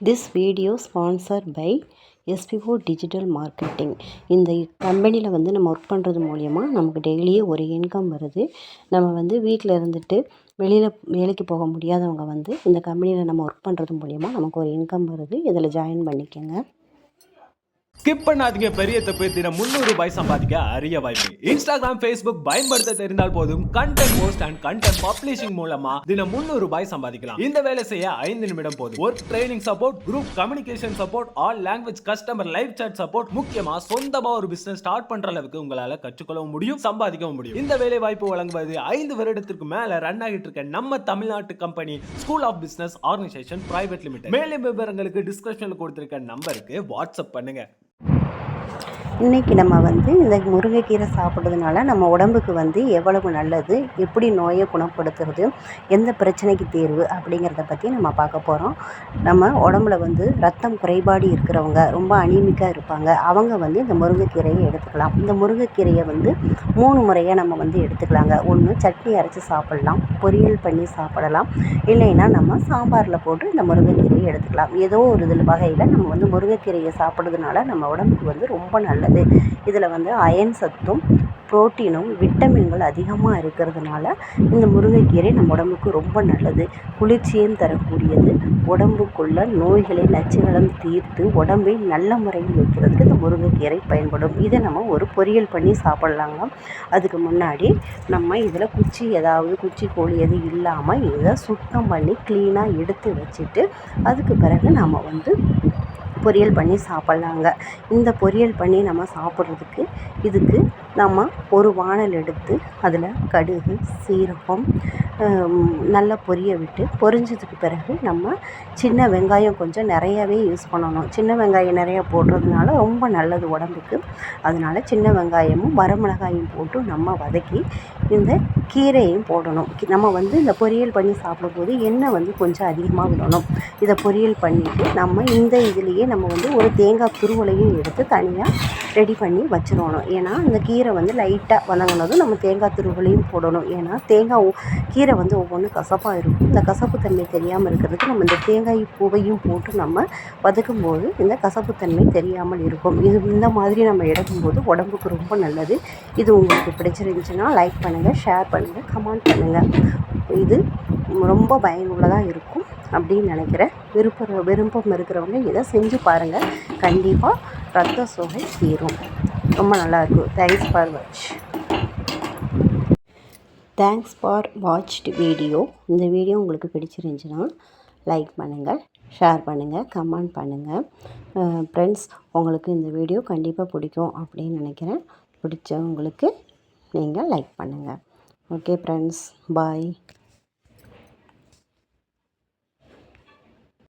This video sponsored by SPO digital marketing. இந்த கம்பெனியில் நம்ம ஒர்க் பண்ணுறது மூலிமா நமக்கு டெய்லியே ஒரு இன்கம் வருது. நம்ம வீட்டில் இருந்துட்டு வெளியில் வேலைக்கு போக முடியாதவங்க இந்த கம்பெனியில் நம்ம ஒர்க் பண்ணுறது மூலிமா நமக்கு ஒரு இன்கம் வருது. இதில் ஜாயின் பண்ணிக்கோங்க. ஸ்கிப் பண்ணாதீங்க. பெரிய தப்பு. தினம் 300 ரூபாய் சம்பாதிக்க அரிய வாய்ப்பு. இன்ஸ்டாகிராம், ஃபேஸ்புக் பயன்படுத்த தெரிந்தால் போதும். Content post and content publishing மூலமா தினம் 300 ரூபாய் சம்பாதிக்கலாம். இந்த வேலை செய்ய 5 நிமிடம் போதும். Work training support, group communication support, all language customer live chat support, முக்கியமா சொந்தமா ஒரு பிசினஸ் ஸ்டார்ட் பண்ற அளவுக்கு உங்களால கற்றுக்கொள்ளவும் முடியும், சம்பாதிக்கவும் முடியும். இந்த வேலை வாய்ப்பு வழங்குவது 5 வருடத்திற்கு மேல ரன் ஆகிட்டு இருக்க நம்ம தமிழ்நாட்டு company school of business organisation private limited. மேலும் விவரங்களுக்கு டிஸ்கிரிப்ஷன்ல கொடுத்திருக்க நம்பருக்கு வாட்ஸ்அப் பண்ணுங்க. இன்றைக்கி நம்ம இந்த முருங்கைக்கீரை சாப்பிட்றதுனால நம்ம உடம்புக்கு எவ்வளவு நல்லது, எப்படி நோயை குணப்படுத்துறது, எந்த பிரச்சனைக்கு தீர்வு அப்படிங்கிறத பற்றி நம்ம பார்க்க போகிறோம். நம்ம உடம்புல ரத்தம் குறைபாடு இருக்கிறவங்க, ரொம்ப அனீமிக்காக இருப்பாங்க, அவங்க இந்த முருங்கைக்கீரையை எடுத்துக்கலாம். இந்த முருங்கைக்கீரையை 3 முறையாக நம்ம எடுத்துக்கலாங்க. ஒன்று சட்னி அரைச்சி சாப்பிட்லாம், பொரியல் பண்ணி சாப்பிடலாம், இல்லைன்னா நம்ம சாம்பாரில் போட்டு இந்த முருங்கைக்கீரையை எடுத்துக்கலாம். ஏதோ ஒரு வகையில் நம்ம முருங்கைக்கீரையை சாப்பிட்றதுனால நம்ம உடம்புக்கு ரொம்ப நல்லது. இதில் அயன் சத்தும் புரோட்டீனும் விட்டமின்கள் அதிகமாக இருக்கிறதுனால இந்த முருங்கைக்கீரை நம்ம உடம்புக்கு ரொம்ப நல்லது. குளிர்ச்சியும் தரக்கூடியது. உடம்புக்குள்ள நோய்களை நச்சுகளும் தீர்த்து உடம்பை நல்ல முறையில் வைக்கிறதுக்கு இந்த முருங்கைக்கீரை பயன்படும். இதை நம்ம ஒரு பொரியல் பண்ணி சாப்பிட்லாங்க. அதுக்கு முன்னாடி நம்ம இதில் குச்சி கோழி எதுவும் இல்லாமல் இதை சுத்தம் பண்ணி க்ளீனாக எடுத்து வச்சுட்டு அதுக்கு பிறகு நம்ம பொரியல் பண்ணி சாப்பிட்லாங்க. இந்த பொரியல் பண்ணி நம்ம சாப்பிட்றதுக்கு இதுக்கு நம்ம ஒரு வாணல் எடுத்து அதில் கடுகு, சீரகம் நல்லா பொரிய விட்டு பொரிஞ்சதுக்கு பிறகு நம்ம சின்ன வெங்காயம் கொஞ்சம் நிறையாவே யூஸ் பண்ணணும். சின்ன வெங்காயம் நிறையா போடுறதுனால ரொம்ப நல்லது உடம்புக்கு. அதனால் சின்ன வெங்காயமும் வரமிளகாயும் போட்டு நம்ம வதக்கி இந்த கீரையும் போடணும். நம்ம இந்த பொரியல் பண்ணி சாப்பிடும்போது எண்ணெய் கொஞ்சம் அதிகமாக விடணும். இதை பொரியல் பண்ணிவிட்டு நம்ம இந்த இதுலேயே நம்ம ஒரு தேங்காய் துருவலையும் எடுத்து தனியாக ரெடி பண்ணி வச்சிடணும். ஏன்னா இந்த கீரை லைட்டாக வதங்கினதும் நம்ம தேங்காய் துருவலையும் போடணும். ஏன்னா கீரை ஒவ்வொன்றும் கசப்பாக இருக்கும். இந்த கசப்பு தன்மை தெரியாமல் இருக்கிறதுக்கு நம்ம இந்த தேங்காய் பூவையும் போட்டு நம்ம வதக்கும்போது இந்த கசப்பு தன்மை தெரியாமல் இருக்கும். இந்த மாதிரி நம்ம எடுக்கும்போது உடம்புக்கு ரொம்ப நல்லது. இது உங்களுக்கு பிடிச்சிருந்துச்சுன்னா லைக் பண்ணுங்கள், ஷேர் பண்ணுங்கள், கமெண்ட் பண்ணுங்கள். இது ரொம்ப பயனுள்ளதாக இருக்கும் அப்படின்னு நினைக்கிறேன். விருப்பம் இருக்கிறவங்க இதை செஞ்சு பாருங்கள். கண்டிப்பாக ரத்த சோகை தீரும். ரொம்ப நல்லாயிருக்கும். Thanks for watched video. இந்த வீடியோ உங்களுக்கு பிடிச்சிருந்துச்சுன்னா லைக் பண்ணுங்கள், ஷேர் பண்ணுங்கள், கமெண்ட் பண்ணுங்கள். ஃப்ரெண்ட்ஸ், உங்களுக்கு இந்த வீடியோ கண்டிப்பாக பிடிக்கும் அப்படின்னு நினைக்கிறேன். பிடிச்சவங்களுக்கு நீங்கள் லைக் பண்ணுங்கள். ஓகே ஃப்ரெண்ட்ஸ், பாய்.